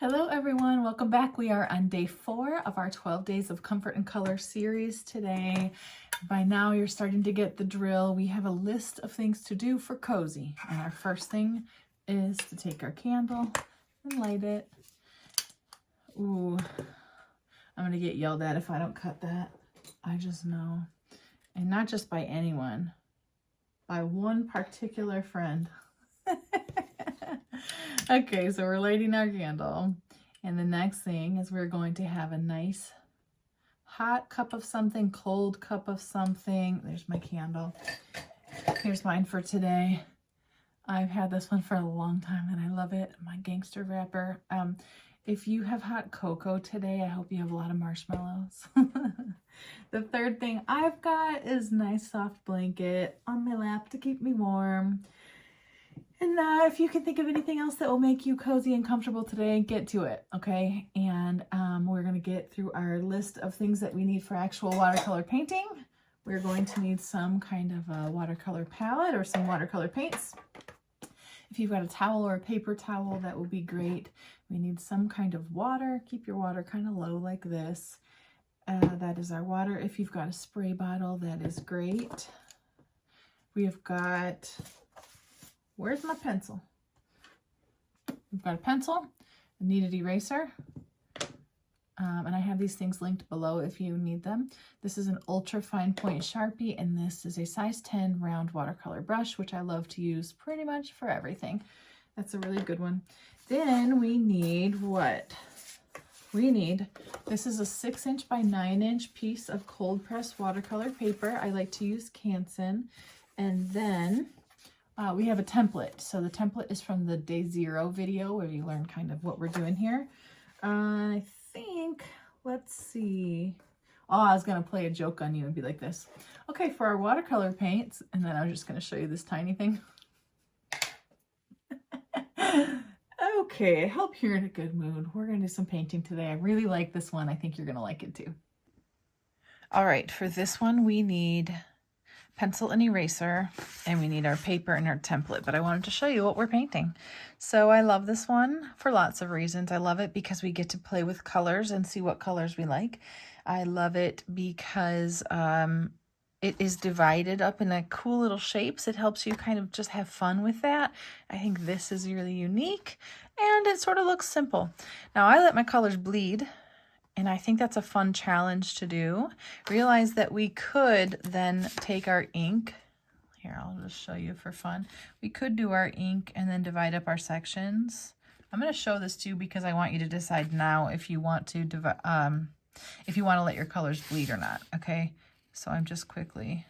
Hello everyone, welcome back. We are on day 4 of our 12 Days of Comfort and Color series today. By now you're starting to get the drill. We have a list of things to do for cozy. And our first thing is to take our candle and light it. Ooh, I'm gonna get yelled at if I don't cut that. I just know. And not just by anyone, by one particular friend. Okay, so we're lighting our candle. And the next thing is we're going to have a nice hot cup of something, cold cup of something. There's my candle. Here's mine for today. I've had this one for a long time and I love it. My gangster wrapper. If you have hot cocoa today, I hope you have a lot of marshmallows. The third thing I've got is a nice soft blanket on my lap to keep me warm. And if you can think of anything else that will make you cozy and comfortable today, get to it, okay? And we're going to get through our list of things that we need for actual watercolor painting. We're going to need some kind of a watercolor palette or some watercolor paints. If you've got a towel or a paper towel, that will be great. We need some kind of water. Keep your water kind of low like this. That is our water. If you've got a spray bottle, that is great. We've got... Where's my pencil? We've got a pencil, a kneaded eraser, and I have these things linked below if you need them. This is an ultra fine point Sharpie, and this is a size 10 round watercolor brush, which I love to use pretty much for everything. That's a really good one. Then we need what? This is a 6" by 9" piece of cold pressed watercolor paper. I like to use Canson. And then we have a template. So the template is from the day 0 video where you learn kind of what we're doing here. I think, let's see. Oh, I was going to play a joke on you and be like this. Okay, for our watercolor paints, and then I'm just going to show you this tiny thing. Okay, I hope you're in a good mood. We're going to do some painting today. I really like this one. I think you're going to like it too. All right, for this one, we need pencil and eraser, and we need our paper and our template, but I wanted to show you what we're painting. So I love this one for lots of reasons. I love it because we get to play with colors and see what colors we like. I love it because it is divided up in like cool little shapes. It helps you kind of just have fun with that. I think this is really unique, and it sort of looks simple. Now I let my colors bleed, and I think that's a fun challenge to do. Realize that we could then take our ink. Here, I'll just show you for fun. We could do our ink and then divide up our sections. I'm going to show this to you because I want you to decide now if you want to let your colors bleed or not. Okay, so I'm just quickly.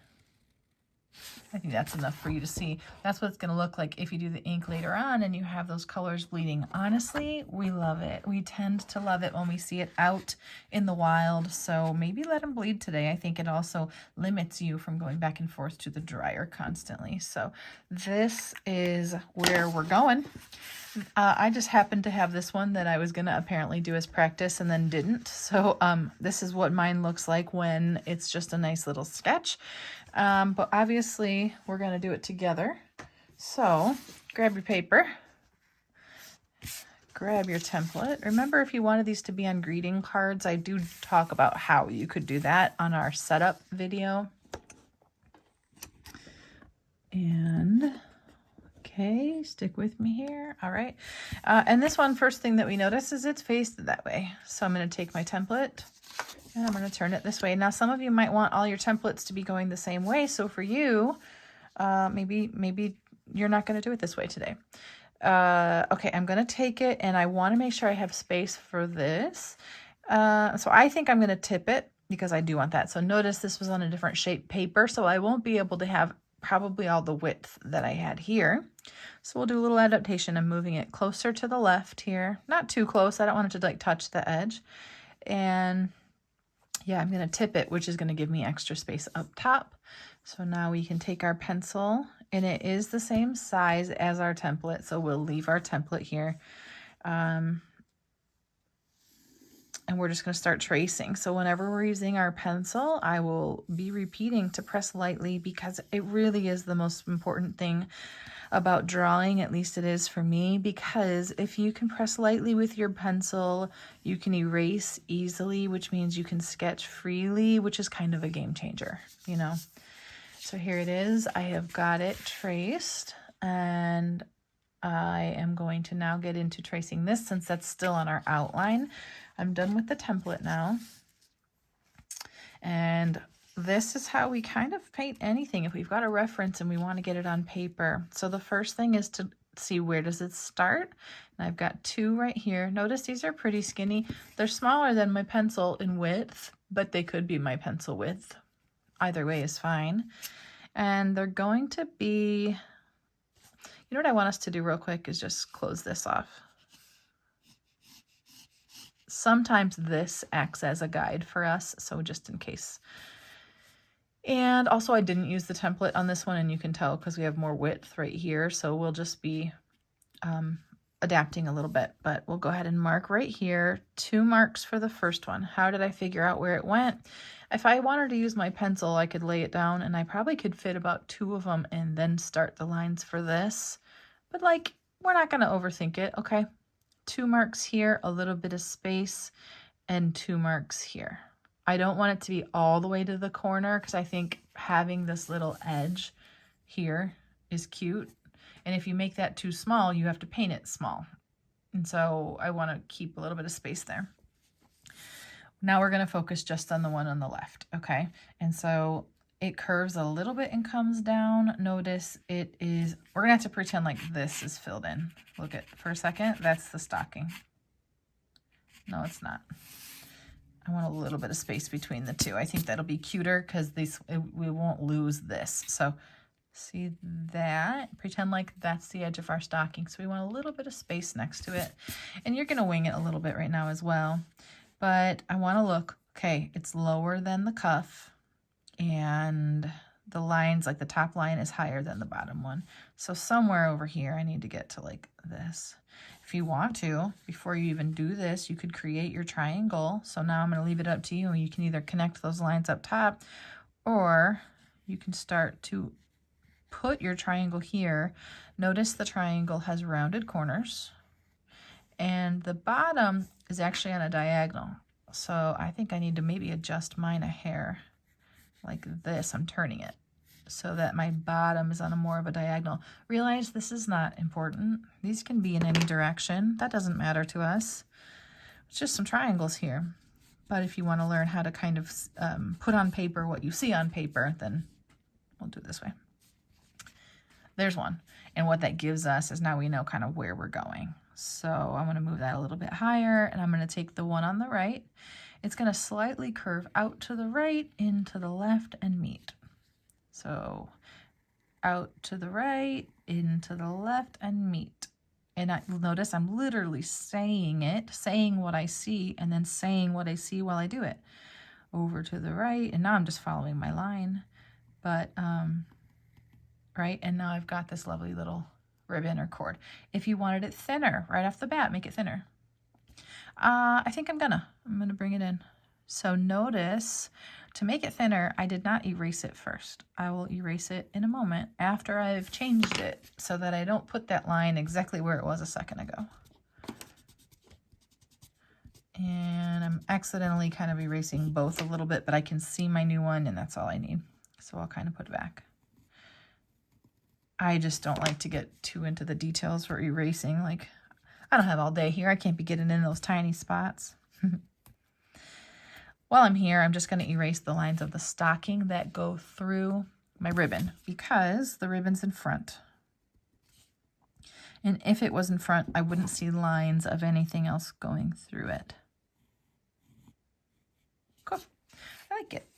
I think that's enough for you to see. That's what it's going to look like if you do the ink later on and you have those colors bleeding. Honestly, we love it. We tend to love it when we see it out in the wild. So maybe let them bleed today. I think it also limits you from going back and forth to the dryer constantly. So this is where we're going. I just happened to have this one that I was going to apparently do as practice and then didn't. So this is what mine looks like when it's just a nice little sketch. But obviously we're going to do it together. So grab your paper, grab your template. Remember, if you wanted these to be on greeting cards, I do talk about how you could do that on our setup video. And okay, stick with me here. All right. And this one, first thing that we notice is it's faced that way. So I'm going to take my template and I'm going to turn it this way. Now, some of you might want all your templates to be going the same way. So for you, maybe you're not going to do it this way today. Okay, I'm going to take it and I want to make sure I have space for this. So I think I'm going to tip it because I do want that. So notice this was on a different shape paper, so I won't be able to have probably all the width that I had here. So we'll do a little adaptation. I'm moving it closer to the left here. Not too close. I don't want it to like touch the edge. And yeah, I'm going to tip it, which is going to give me extra space up top. So now we can take our pencil, and it is the same size as our template. So we'll leave our template here. and we're just going to start tracing. So whenever we're using our pencil, I will be repeating to press lightly, because it really is the most important thing about drawing, at least it is for me, because if you can press lightly with your pencil, you can erase easily, which means you can sketch freely, which is kind of a game changer, you know. So here it is. I have got it traced, and I am going to now get into tracing this since that's still on our outline. I'm done with the template now. And this is how we kind of paint anything if we've got a reference and we want to get it on paper. So the first thing is to see, where does it start? And I've got 2 right here. Notice these are pretty skinny. They're smaller than my pencil in width, but they could be my pencil width. Either way is fine. And they're going to be, you know what I want us to do real quick is just close this off. Sometimes this acts as a guide for us, so just in case. And also I didn't use the template on this one, and you can tell because we have more width right here, so we'll just be adapting a little bit. But we'll go ahead and mark right here, 2 marks for the first one. How did I figure out where it went? If I wanted to use my pencil, I could lay it down, and I probably could fit about 2 of them and then start the lines for this. But like, we're not going to overthink it, okay? 2 marks here, a little bit of space, and 2 marks here. I don't want it to be all the way to the corner, because I think having this little edge here is cute. And if you make that too small, you have to paint it small. And so I want to keep a little bit of space there. Now we're going to focus just on the one on the left, okay? And so it curves a little bit and comes down. Notice it is, we're going to have to pretend like this is filled in. Look at, for a second, that's the stocking. No, it's not. I want a little bit of space between the 2. I think that'll be cuter because we won't lose this. So see that? Pretend like that's the edge of our stocking. So we want a little bit of space next to it. And you're going to wing it a little bit right now as well. But I want to look, okay, it's lower than the cuff, and the lines, like the top line is higher than the bottom one. So somewhere over here, I need to get to like this. If you want to, before you even do this, you could create your triangle. So now I'm going to leave it up to you. You can either connect those lines up top, or you can start to put your triangle here. Notice the triangle has rounded corners, and the bottom is actually on a diagonal. So I think I need to maybe adjust mine a hair like this. I'm turning it so that my bottom is on a more of a diagonal. Realize this is not important. These can be in any direction. That doesn't matter to us. It's just some triangles here. But if you want to learn how to kind of put on paper what you see on paper, then we'll do it this way. There's one. And what that gives us is now we know kind of where we're going. So I'm going to move that a little bit higher, and I'm going to take the one on the right. It's going to slightly curve out to the right, into the left, and meet. So out to the right, into the left, and meet. And notice I'm literally saying it, saying what I see, and then saying what I see while I do it. Over to the right, and now I'm just following my line. But, right, and now I've got this lovely little ribbon or cord. If you wanted it thinner right off the bat, make it thinner. I think I'm gonna bring it in. So notice, to make it thinner, I did not erase it first. I will erase it in a moment after I've changed it so that I don't put that line exactly where it was a second ago. And I'm accidentally kind of erasing both a little bit, but I can see my new one, and that's all I need. So I'll kind of put it back. I just don't like to get too into the details for erasing. Like, I don't have all day here. I can't be getting in those tiny spots. While I'm here, I'm just going to erase the lines of the stocking that go through my ribbon, because the ribbon's in front. And if it was in front, I wouldn't see lines of anything else going through it. Cool. I like it.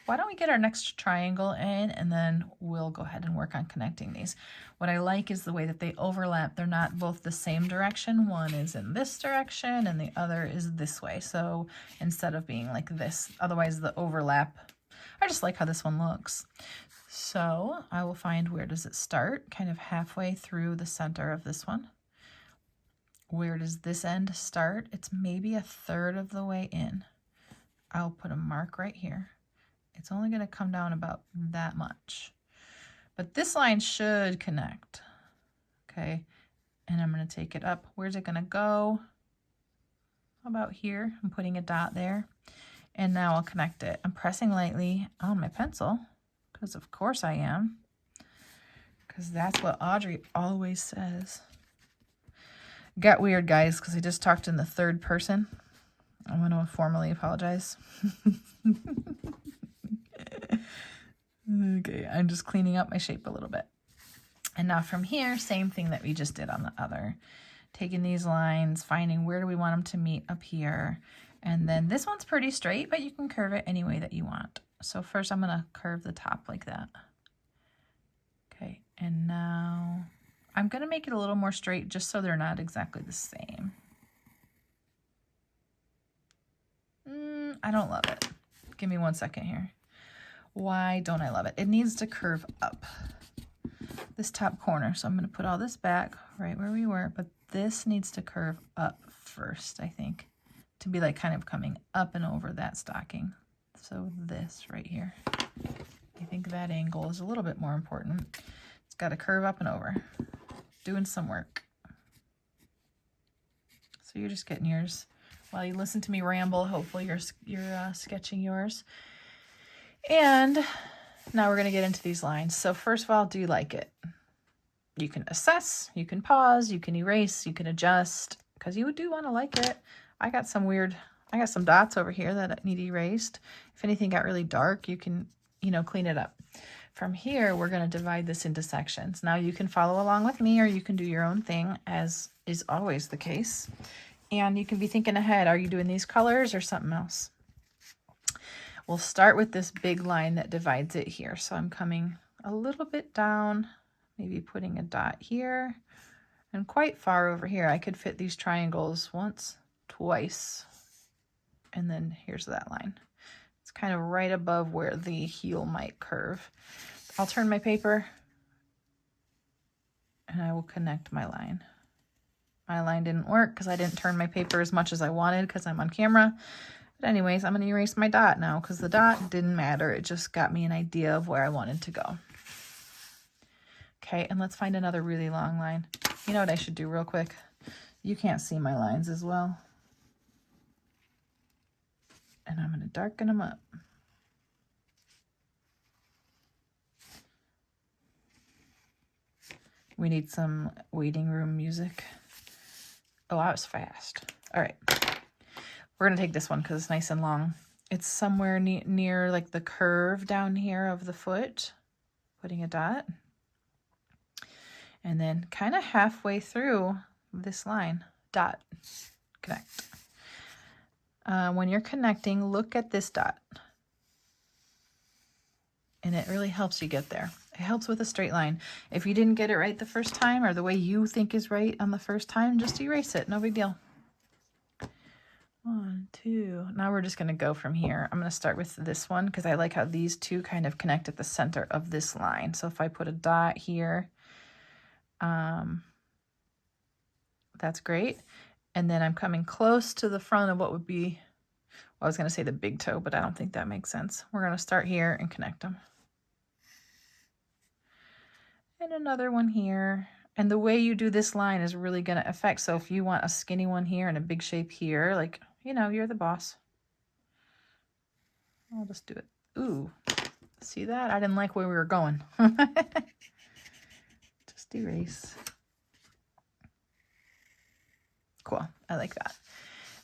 Why don't we get our next triangle in, and then we'll go ahead and work on connecting these. What I like is the way that they overlap. They're not both the same direction. One is in this direction and the other is this way. So instead of being like this, otherwise the overlap, I just like how this one looks. So I will find, where does it start? Kind of halfway through the center of this one. where does this end start? It's maybe 1/3 of the way in. I'll put a mark right here. It's only going to come down about that much. But this line should connect. Okay, and I'm going to take it up. Where's it going to go? About here. I'm putting a dot there. And now I'll connect it. I'm pressing lightly on my pencil, because of course I am. Because that's what Audrey always says. Got weird, guys, because I just talked in the 3rd person. I want to formally apologize. Okay, I'm just cleaning up my shape a little bit. And now from here, same thing that we just did on the other. Taking these lines, finding where do we want them to meet up here. And then this one's pretty straight, but you can curve it any way that you want. So first I'm going to curve the top like that. Okay, and now I'm going to make it a little more straight just so they're not exactly the same. I don't love it. Give me 1 second here. Why don't I love it? It needs to curve up this top corner. So I'm going to put all this back right where we were, but this needs to curve up first, I think, to be like kind of coming up and over that stocking. So this right here, I think that angle is a little bit more important. It's got to curve up and over, doing some work. So you're just getting yours while you listen to me ramble. Hopefully you're sketching yours. And now we're going to get into these lines. So first of all, do you like it? You can assess, you can pause, you can erase, you can adjust, because you do want to like it. I got some dots over here that need erased. If anything got really dark, you can, clean it up. From here, we're going to divide this into sections. Now you can follow along with me, or you can do your own thing, as is always the case. And you can be thinking ahead, are you doing these colors or something else? We'll start with this big line that divides it here. So I'm coming a little bit down, maybe putting a dot here, and quite far over here. I could fit these triangles once, twice, and then here's that line. It's kind of right above where the heel might curve. I'll turn my paper and I will connect my line. My line didn't work because I didn't turn my paper as much as I wanted because I'm on camera. But anyways, I'm going to erase my dot now because the dot didn't matter. It just got me an idea of where I wanted to go. Okay, and let's find another really long line. You know what I should do real quick? You can't see my lines as well. And I'm going to darken them up. We need some waiting room music. Oh, I was fast. All right. We're going to take this one because it's nice and long. It's somewhere near like the curve down here of the foot. Putting a dot. And then kind of halfway through this line. Dot. Connect. When you're connecting, look at this dot. And it really helps you get there. It helps with a straight line. If you didn't get it right the first time, or the way you think is right on the first time, just erase it. No big deal. 1, 2. Now we're just going to go from here. I'm going to start with this one because I like how these two kind of connect at the center of this line. So if I put a dot here, that's great. And then I'm coming close to the front of what would be, well, I was going to say the big toe, but I don't think that makes sense. We're going to start here and connect them. And another one here. And the way you do this line is really going to affect. So if you want a skinny one here and a big shape here, like, you're the boss. I'll just do it. Ooh, see that? I didn't like where we were going. Just erase. Cool. I like that.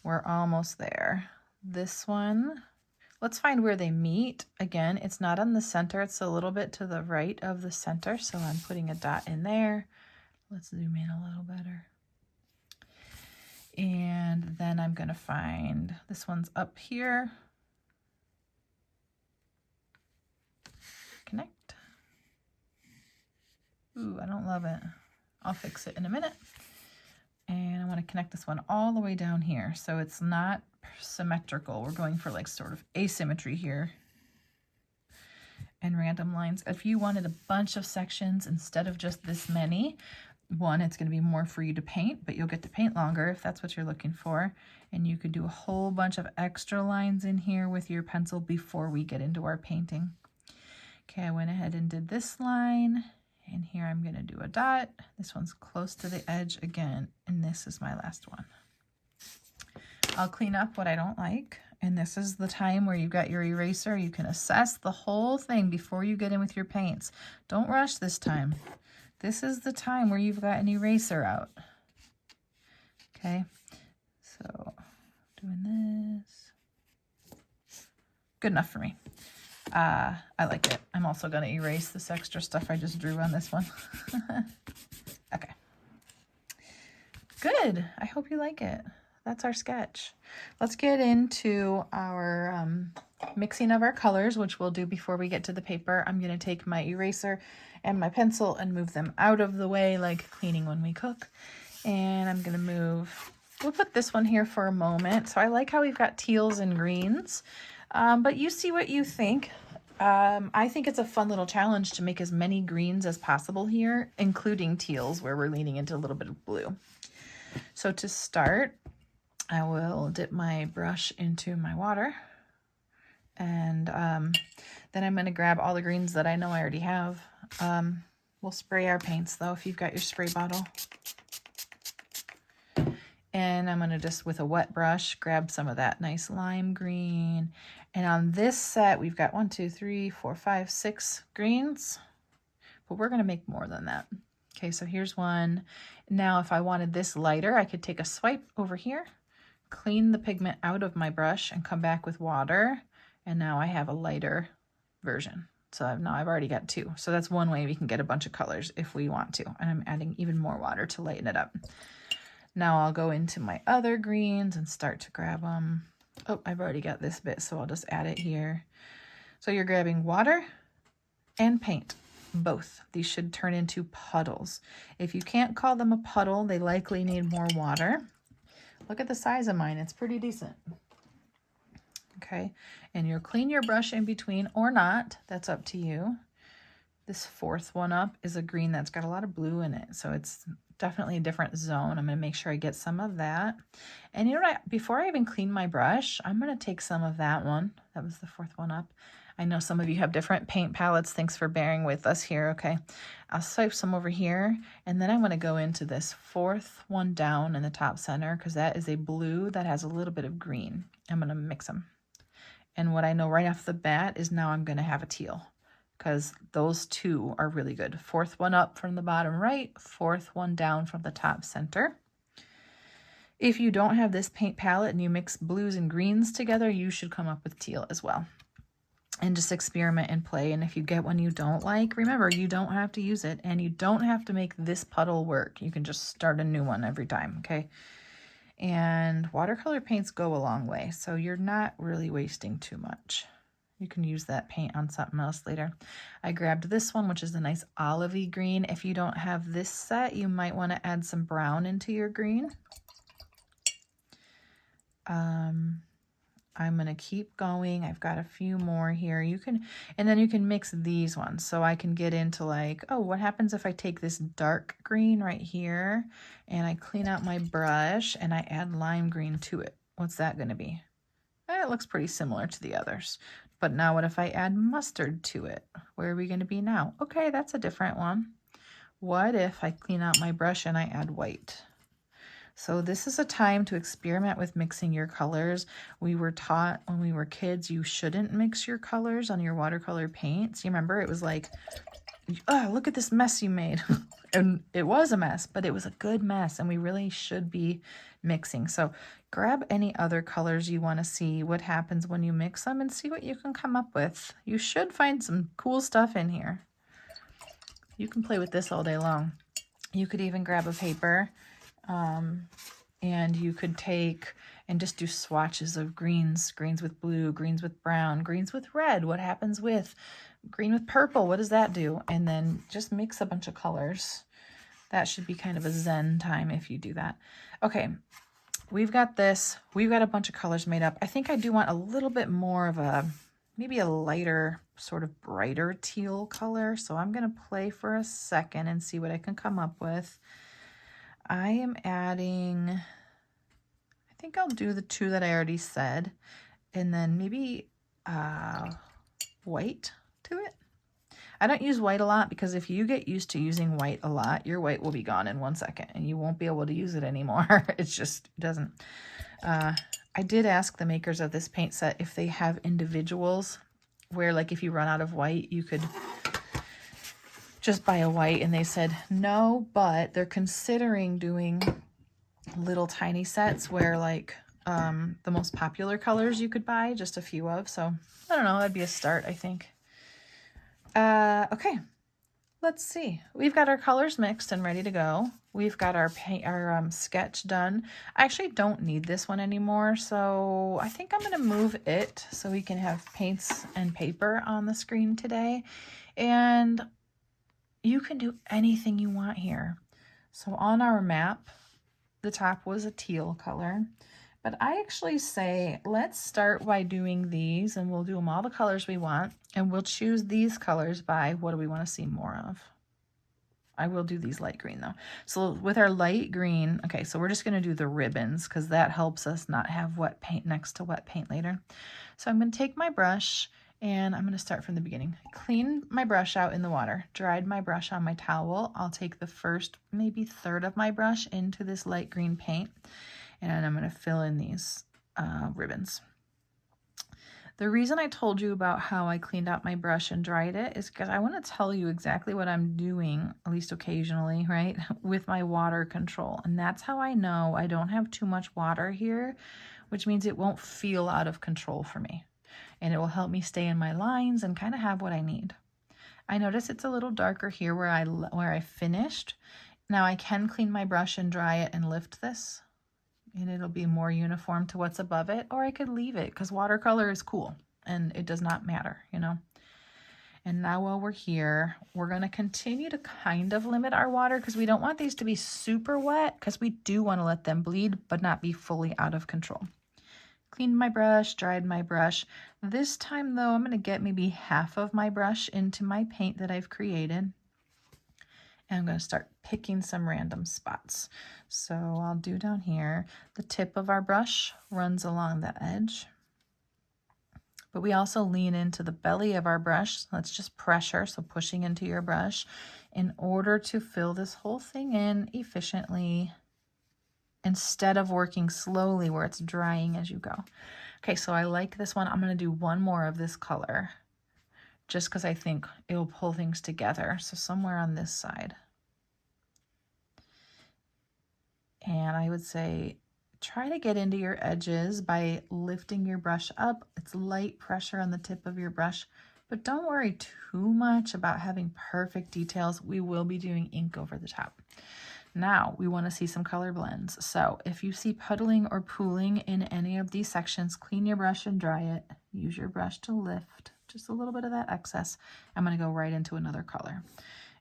We're almost there. This one, let's find where they meet. Again, it's not on the center. It's a little bit to the right of the center. So I'm putting a dot in there. Let's zoom in a little better. And then I'm going to find, this one's up here. Connect. Ooh, I don't love it. I'll fix it in a minute. And I want to connect this one all the way down here. So it's not symmetrical. We're going for like sort of asymmetry here. And random lines. If you wanted a bunch of sections instead of just this many, One, it's going to be more for you to paint, but you'll get to paint longer if that's what you're looking for. And you could do a whole bunch of extra lines in here with your pencil before we get into our painting. Okay, I went ahead and did this line, and here I'm going to do a dot. This one's close to the edge again, and this is my last one. I'll clean up what I don't like, and this is the time where you've got your eraser. You can assess the whole thing before you get in with your paints. Don't rush this time. This is the time where you've got an eraser out. Okay, so doing this. Good enough for me. I like it. I'm also going to erase this extra stuff I just drew on this one. Okay. Good. I hope you like it. That's our sketch. Let's get into our mixing of our colors, which we'll do before we get to the paper. I'm going to take my eraser and my pencil and move them out of the way, like cleaning when we cook. And I'm going to we'll put this one here for a moment. So I like how we've got teals and greens, but you see what you think. I think it's a fun little challenge to make as many greens as possible here, including teals, where we're leaning into a little bit of blue. So to start, I will dip my brush into my water, and then I'm going to grab all the greens that I know I already have. We'll spray our paints though, if you've got your spray bottle. And I'm going to just, with a wet brush, grab some of that nice lime green. And on this set, we've got 1, 2, 3, 4, 5, 6 greens, but we're going to make more than that. Okay, so here's one. Now, if I wanted this lighter, I could take a swipe over here, clean the pigment out of my brush, and come back with water. And now I have a lighter version. So now I've already got 2. So that's one way we can get a bunch of colors if we want to. And I'm adding even more water to lighten it up. Now I'll go into my other greens and start to grab them. Oh, I've already got this bit, so I'll just add it here. So you're grabbing water and paint, both. These should turn into puddles. If you can't call them a puddle, they likely need more water. Look at the size of mine. It's pretty decent. Okay, and you'll clean your brush in between or not. That's up to you. This fourth one up is a green that's got a lot of blue in it, so it's definitely a different zone. I'm going to make sure I get some of that. And you know what? Before I even clean my brush, I'm going to take some of that one. That was the fourth one up. I know some of you have different paint palettes. Thanks for bearing with us here, okay? I'll swipe some over here, and then I'm going to go into this fourth one down in the top center, because that is a blue that has a little bit of green. I'm going to mix them. And what I know right off the bat is now I'm going to have a teal, because those two are really good. Fourth one up from the bottom right, fourth one down from the top center. If you don't have this paint palette and you mix blues and greens together, you should come up with teal as well. And just experiment and play. And if you get one you don't like, remember, you don't have to use it, and you don't have to make this puddle work. You can just start a new one every time, okay? And watercolor paints go a long way, so you're not really wasting too much. You can use that paint on something else later. I grabbed this one, which is a nice olivey green. If you don't have this set, you might want to add some brown into your green. I'm going to keep going. I've got a few more here. And then you can mix these ones. So I can get into like, oh, what happens if I take this dark green right here and I clean out my brush and I add lime green to it? What's that going to be? It looks pretty similar to the others. But now what if I add mustard to it? Where are we going to be now? Okay, that's a different one. What if I clean out my brush and I add white? So this is a time to experiment with mixing your colors. We were taught when we were kids, you shouldn't mix your colors on your watercolor paints. You remember, it was like, oh, look at this mess you made. And it was a mess, but it was a good mess, and we really should be mixing. So grab any other colors you want to see what happens when you mix them and see what you can come up with. You should find some cool stuff in here. You can play with this all day long. You could even grab a paper, and you could take and just do swatches of greens, greens with blue, greens with brown, greens with red. What happens with green with purple? What does that do? And then just mix a bunch of colors. That should be kind of a zen time if you do that. Okay, we've got this. We've got a bunch of colors made up. I think I do want a little bit more of a maybe a lighter, sort of brighter teal color. So I'm gonna play for a second and see what I can come up with. I am adding, I think I'll do the two that I already said, and then maybe white to it. I don't use white a lot because if you get used to using white a lot, your white will be gone in 1 second and you won't be able to use it anymore. It's just, it doesn't. I did ask the makers of this paint set if they have individuals where, like, if you run out of white, you could just buy a white, and they said no, but they're considering doing little tiny sets where, like, the most popular colors you could buy just a few of. So I don't know, that'd be a start, I think. Okay, let's see. We've got our colors mixed and ready to go. We've got our paint, our sketch done. I actually don't need this one anymore, so I think I'm going to move it so we can have paints and paper on the screen today. And you can do anything you want here. So on our map, the top was a teal color. But I actually say, let's start by doing these, and we'll do them all the colors we want, and we'll choose these colors by what do we want to see more of. I will do these light green though. So with our light green, okay, so we're just going to do the ribbons because that helps us not have wet paint next to wet paint later. So I'm going to take my brush and I'm going to start from the beginning. Clean my brush out in the water, dried my brush on my towel. I'll take the first maybe third of my brush into this light green paint, and I'm going to fill in these ribbons. The reason I told you about how I cleaned out my brush and dried it is because I want to tell you exactly what I'm doing, at least occasionally, right, with my water control. And that's how I know I don't have too much water here, which means it won't feel out of control for me. And it will help me stay in my lines and kind of have what I need. I notice it's a little darker here where I finished. Now I can clean my brush and dry it and lift this, and it'll be more uniform to what's above it, or I could leave it because watercolor is cool and it does not matter, you know. And now while we're here, we're going to continue to kind of limit our water because we don't want these to be super wet because we do want to let them bleed but not be fully out of control. Cleaned my brush, dried my brush. This time though, I'm going to get maybe half of my brush into my paint that I've created. And I'm going to start picking some random spots. So I'll do down here. The tip of our brush runs along the edge. But we also lean into the belly of our brush. Let's just pressure, so pushing into your brush in order to fill this whole thing in efficiently instead of working slowly where it's drying as you go. Okay, so I like this one. I'm going to do one more of this color just because I think it will pull things together. So somewhere on this side. And I would say try to get into your edges by lifting your brush up. It's light pressure on the tip of your brush, but don't worry too much about having perfect details. We will be doing ink over the top. Now we want to see some color blends. So if you see puddling or pooling in any of these sections, clean your brush and dry it. Use your brush to lift just a little bit of that excess. I'm going to go right into another color.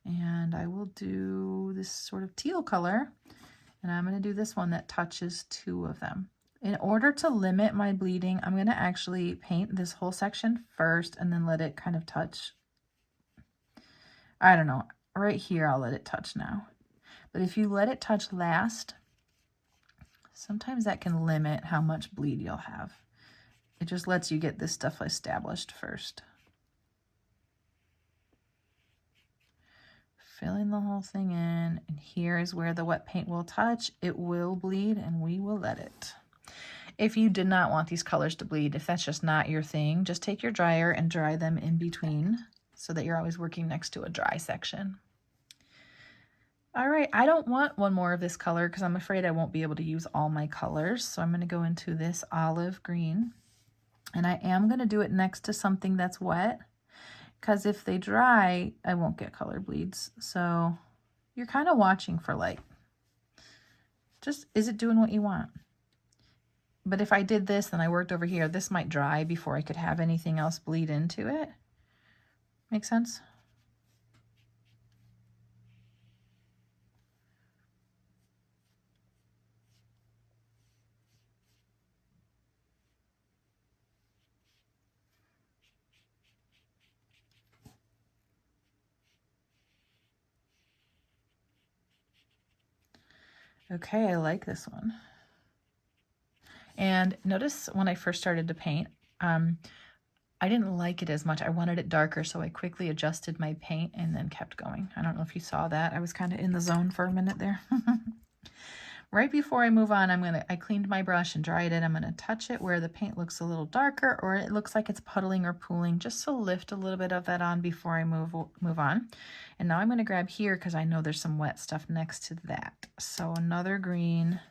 And I will do this sort of teal color. And I'm going to do this one that touches two of them. In order to limit my bleeding, I'm going to actually paint this whole section first and then let it kind of touch. I don't know. Right here, I'll let it touch now. But if you let it touch last, sometimes that can limit how much bleed you'll have. It just lets you get this stuff established first. Filling the whole thing in, and here is where the wet paint will touch. It will bleed, and we will let it. If you did not want these colors to bleed, if that's just not your thing, just take your dryer and dry them in between so that you're always working next to a dry section. All right, I don't want one more of this color because I'm afraid I won't be able to use all my colors. So I'm going to go into this olive green, and I am going to do it next to something that's wet because if they dry, I won't get color bleeds. So you're kind of watching for, like, just, is it doing what you want? But if I did this and I worked over here, this might dry before I could have anything else bleed into it. Make sense? Okay, I like this one. And notice when I first started to paint, I didn't like it as much. I wanted it darker, so I quickly adjusted my paint and then kept going. I don't know if you saw that. I was kind of in the zone for a minute there. Right before I move on, I cleaned my brush and dried it. I'm gonna touch it where the paint looks a little darker or it looks like it's puddling or pooling, just to lift a little bit of that on before I move on. And now I'm gonna grab here because I know there's some wet stuff next to that. So another green.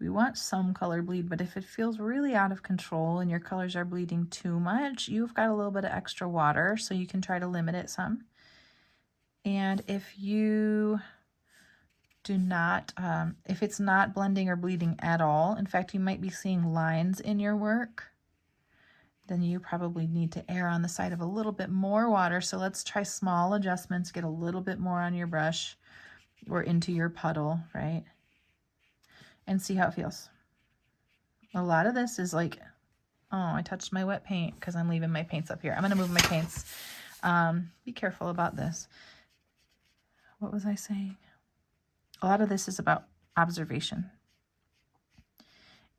We want some color bleed, but if it feels really out of control and your colors are bleeding too much, you've got a little bit of extra water, so you can try to limit it some. And if you do not, if it's not blending or bleeding at all, in fact, you might be seeing lines in your work, then you probably need to err on the side of a little bit more water. So let's try small adjustments, get a little bit more on your brush or into your puddle, right? And see how it feels. A lot of this is like, oh, I touched my wet paint because I'm leaving my paints up here. I'm going to move my paints. Be careful about this. What was I saying? A lot of this is about observation.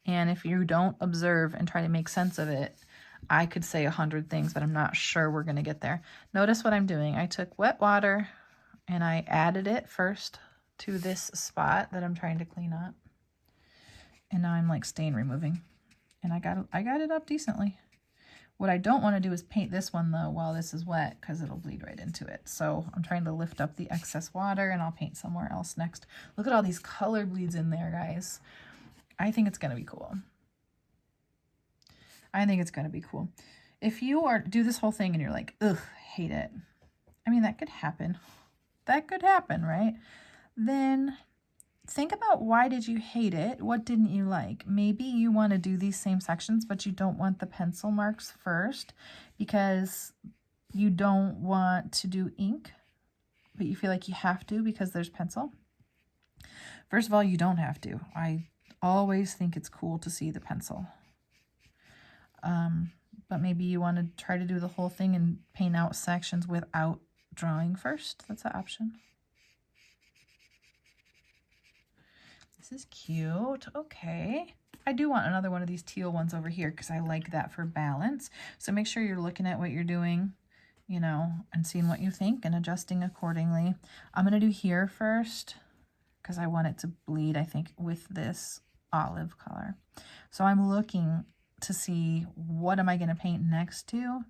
And if you don't observe and try to make sense of it, I could say 100 things, but I'm not sure we're going to get there. Notice what I'm doing. I took wet water and I added it first to this spot that I'm trying to clean up. And now I'm like stain removing. And I got it up decently. What I don't want to do is paint this one though while this is wet because it'll bleed right into it. So I'm trying to lift up the excess water and I'll paint somewhere else next. Look at all these color bleeds in there, guys. I think it's going to be cool. I think it's going to be cool. If you do this whole thing and you're like, ugh, hate it. I mean, that could happen. That could happen, right? Then think about, why did you hate it? What didn't you like? Maybe you want to do these same sections, but you don't want the pencil marks first because you don't want to do ink, but you feel like you have to because there's pencil. First of all, you don't have to. I always think it's cool to see the pencil. But maybe you want to try to do the whole thing and paint out sections without drawing first. That's an option. This is cute. Okay. I do want another one of these teal ones over here because I like that for balance. So make sure you're looking at what you're doing, you know, and seeing what you think and adjusting accordingly. I'm going to do here first because I want it to bleed, I think, with this olive color. So I'm looking to see what am I going to paint next to.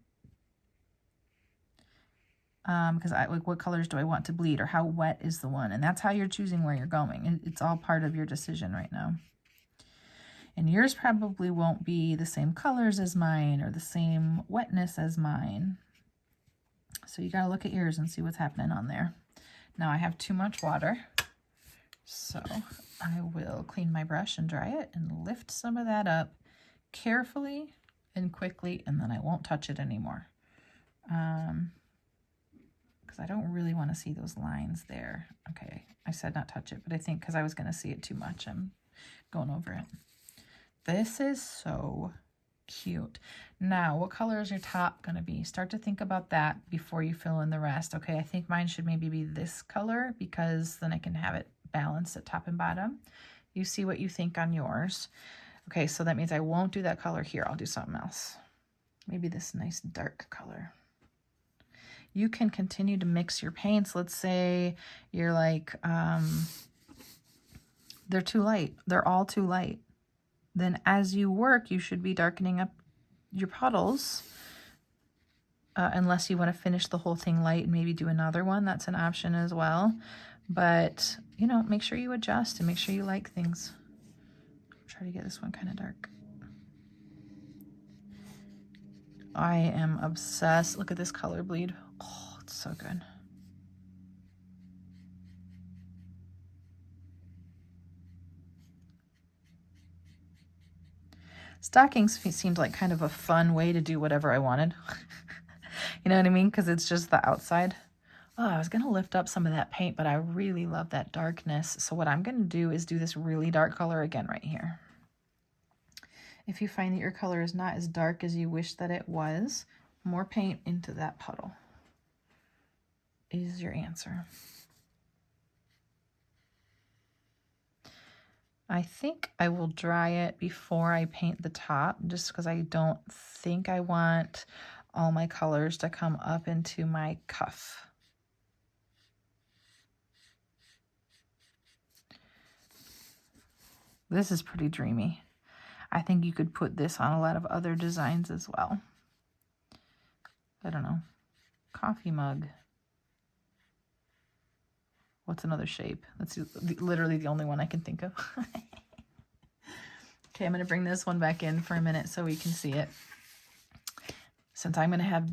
Because like, what colors do I want to bleed, or how wet is the one? And that's how you're choosing where you're going. It's all part of your decision right now. And yours probably won't be the same colors as mine or the same wetness as mine. So you got to look at yours and see what's happening on there. Now I have too much water, so I will clean my brush and dry it and lift some of that up carefully and quickly, and then I won't touch it anymore. Because I don't really want to see those lines there. Okay, I said not touch it, but I think because I was going to see it too much, I'm going over it. This is so cute. Now, what color is your top going to be? Start to think about that before you fill in the rest. Okay, I think mine should maybe be this color because then I can have it balanced at top and bottom. You see what you think on yours. Okay, so that means I won't do that color here. I'll do something else. Maybe this nice dark color. You can continue to mix your paints. Let's say you're like, they're too light. They're all too light. Then as you work, you should be darkening up your puddles. Unless you want to finish the whole thing light and maybe do another one. That's an option as well. But, you know, make sure you adjust and make sure you like things. Try to get this one kind of dark. I am obsessed. Look at this color bleed. Oh, it's so good. Stockings seemed like kind of a fun way to do whatever I wanted. You know what I mean? Because it's just the outside. Oh, I was going to lift up some of that paint, but I really love that darkness. So what I'm going to do is do this really dark color again right here. If you find that your color is not as dark as you wish that it was, more paint into that puddle is your answer. I think I will dry it before I paint the top, just because I don't think I want all my colors to come up into my cuff. This is pretty dreamy. I think you could put this on a lot of other designs as well. I don't know. Coffee mug. What's another shape? That's literally the only one I can think of. Okay, I'm going to bring this one back in for a minute so we can see it. Since I'm going to have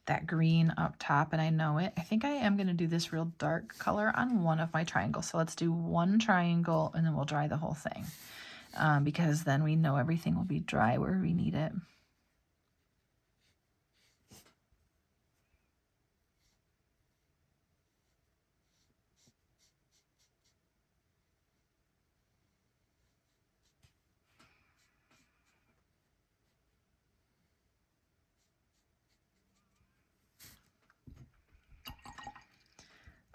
that green up top and I know it, I think I am going to do this real dark color on one of my triangles. So let's do one triangle and then we'll dry the whole thing. Because then we know everything will be dry where we need it.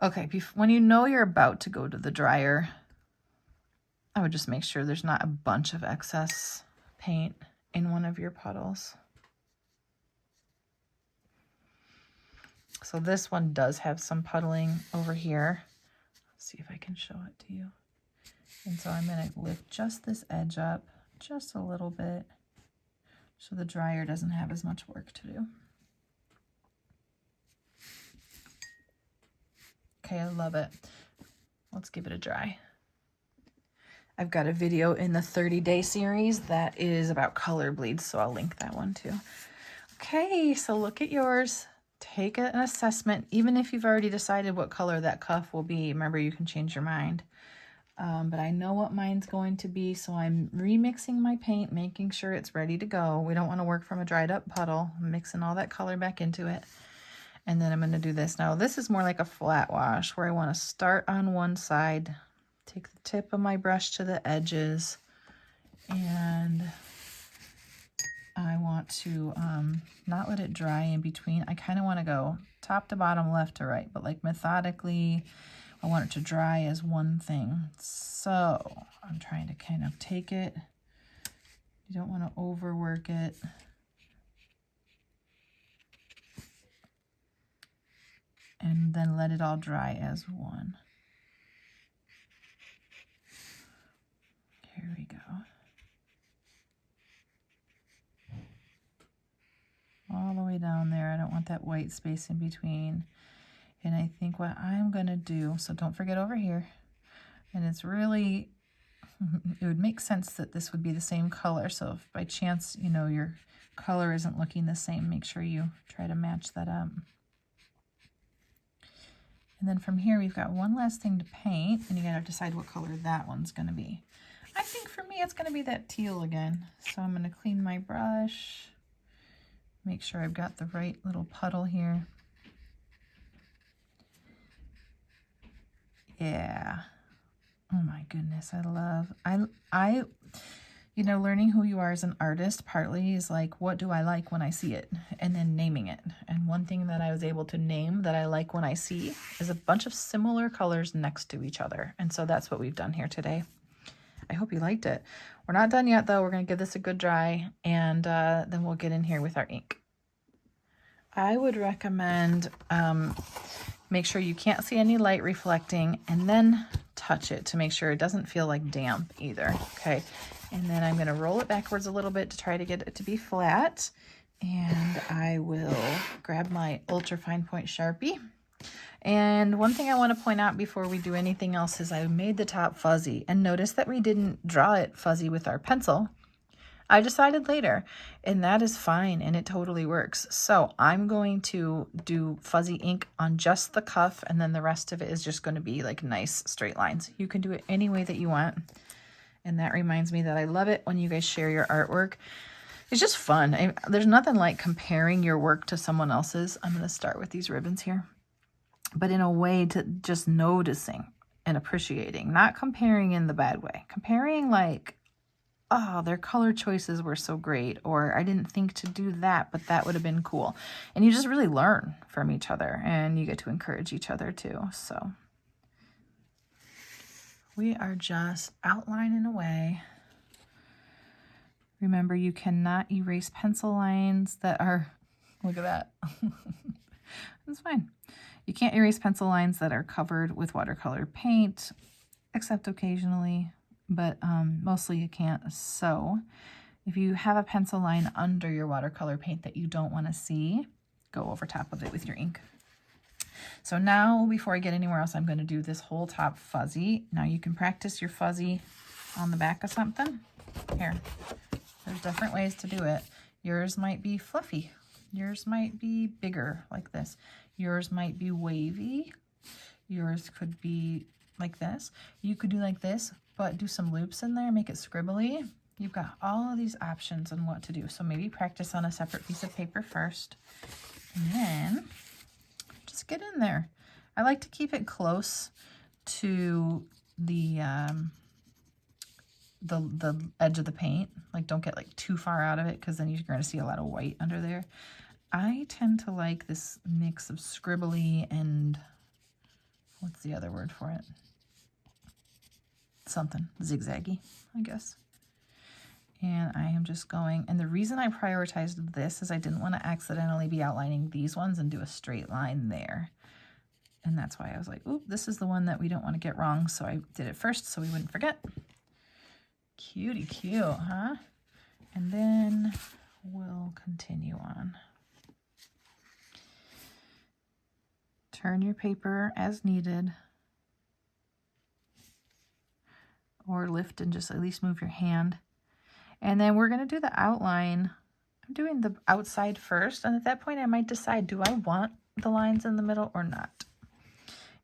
Okay, when you know you're about to go to the dryer, I would just make sure there's not a bunch of excess paint in one of your puddles. So this one does have some puddling over here. Let's see if I can show it to you. And so I'm going to lift just this edge up just a little bit so the dryer doesn't have as much work to do. Okay, I love it. Let's give it a dry. I've got a video in the 30-day series that is about color bleeds, so I'll link that one too. Okay, so look at yours. Take an assessment, even if you've already decided what color that cuff will be. Remember, you can change your mind. But I know what mine's going to be, so I'm remixing my paint, making sure it's ready to go. We don't want to work from a dried up puddle. I'm mixing all that color back into it. And then I'm going to do this. Now, this is more like a flat wash where I want to start on one side, take the tip of my brush to the edges, and I want to not let it dry in between. I kind of want to go top to bottom, left to right, but like methodically, I want it to dry as one thing. So I'm trying to kind of take it. You don't want to overwork it. And then let it all dry as one. Here we go. All the way down there. I don't want that white space in between. And I think what I'm going to do, so don't forget over here, and it's really, it would make sense that this would be the same color. So if by chance, you know, your color isn't looking the same, make sure you try to match that up. And then from here, we've got one last thing to paint, and you got to decide what color that one's going to be. I think for me, it's going to be that teal again. So I'm going to clean my brush, make sure I've got the right little puddle here. Yeah. Oh my goodness, I you know, learning who you are as an artist partly is like, what do I like when I see it? And then naming it. And one thing that I was able to name that I like when I see is a bunch of similar colors next to each other. And so that's what we've done here today. I hope you liked it. We're not done yet though. We're going to give this a good dry, and then we'll get in here with our ink. I would recommend make sure you can't see any light reflecting, and then touch it to make sure it doesn't feel like damp either. Okay. And then I'm going to roll it backwards a little bit to try to get it to be flat. And I will grab my ultra fine point Sharpie. And one thing I want to point out before we do anything else is I made the top fuzzy, and notice that we didn't draw it fuzzy with our pencil. I decided later, and that is fine, and it totally works. So I'm going to do fuzzy ink on just the cuff, and then the rest of it is just going to be like nice straight lines. You can do it any way that you want. And that reminds me that I love it when you guys share your artwork. It's just fun. There's nothing like comparing your work to someone else's. I'm going to start with these ribbons here, but in a way to just noticing and appreciating, not comparing in the bad way. Comparing like, oh, their color choices were so great, or I didn't think to do that, but that would have been cool. And you just really learn from each other, and you get to encourage each other too. So we are just outlining away. Remember, you cannot erase pencil lines that are, look at that. That's fine. You can't erase pencil lines that are covered with watercolor paint, except occasionally, but mostly you can't. So if you have a pencil line under your watercolor paint that you don't want to see, go over top of it with your ink. So now, before I get anywhere else, I'm going to do this whole top fuzzy. Now you can practice your fuzzy on the back of something. Here, there's different ways to do it. Yours might be fluffy. Yours might be bigger, like this. Yours might be wavy. Yours could be like this. You could do like this, but do some loops in there, make it scribbly. You've got all of these options on what to do. So maybe practice on a separate piece of paper first, and then just get in there. I like to keep it close to the edge of the paint. Like, don't get like too far out of it, because then you're going to see a lot of white under there. I tend to like this mix of scribbly and, what's the other word for it? Something zigzaggy, I guess. And I am just going, and the reason I prioritized this is I didn't want to accidentally be outlining these ones and do a straight line there. And that's why I was like, oop, this is the one that we don't want to get wrong. So I did it first so we wouldn't forget. Cutie cute, huh? And then we'll continue on. Turn your paper as needed. Or lift and just at least move your hand. And then we're going to do the outline. I'm doing the outside first. And at that point, I might decide, do I want the lines in the middle or not?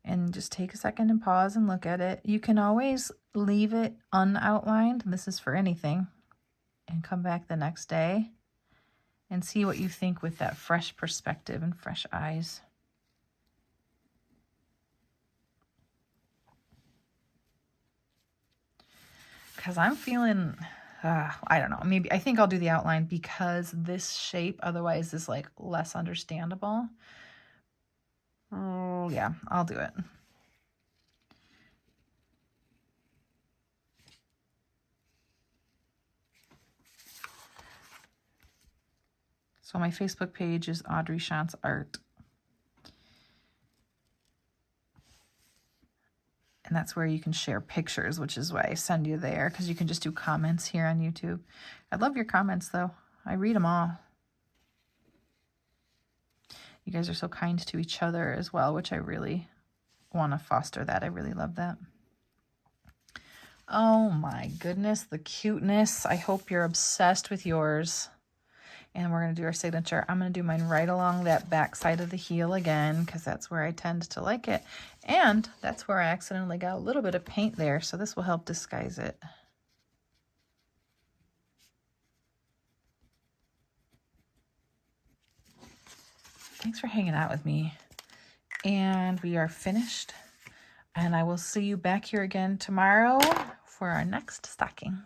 And just take a second and pause and look at it. You can always leave it unoutlined. This is for anything. And come back the next day and see what you think with that fresh perspective and fresh eyes. Because I'm feeling, I don't know, maybe I think I'll do the outline because this shape otherwise is like less understandable. Oh yeah, I'll do it. So my Facebook page is Audrey Shantz Art. And that's where you can share pictures, which is why I send you there, because you can just do comments here on YouTube. I love your comments, though. I read them all. You guys are so kind to each other as well, which I really want to foster that. I really love that. Oh my goodness, the cuteness. I hope you're obsessed with yours. And we're going to do our signature. I'm going to do mine right along that back side of the heel again, because that's where I tend to like it. And that's where I accidentally got a little bit of paint there, so this will help disguise it. Thanks for hanging out with me. And we are finished. And I will see you back here again tomorrow for our next stocking.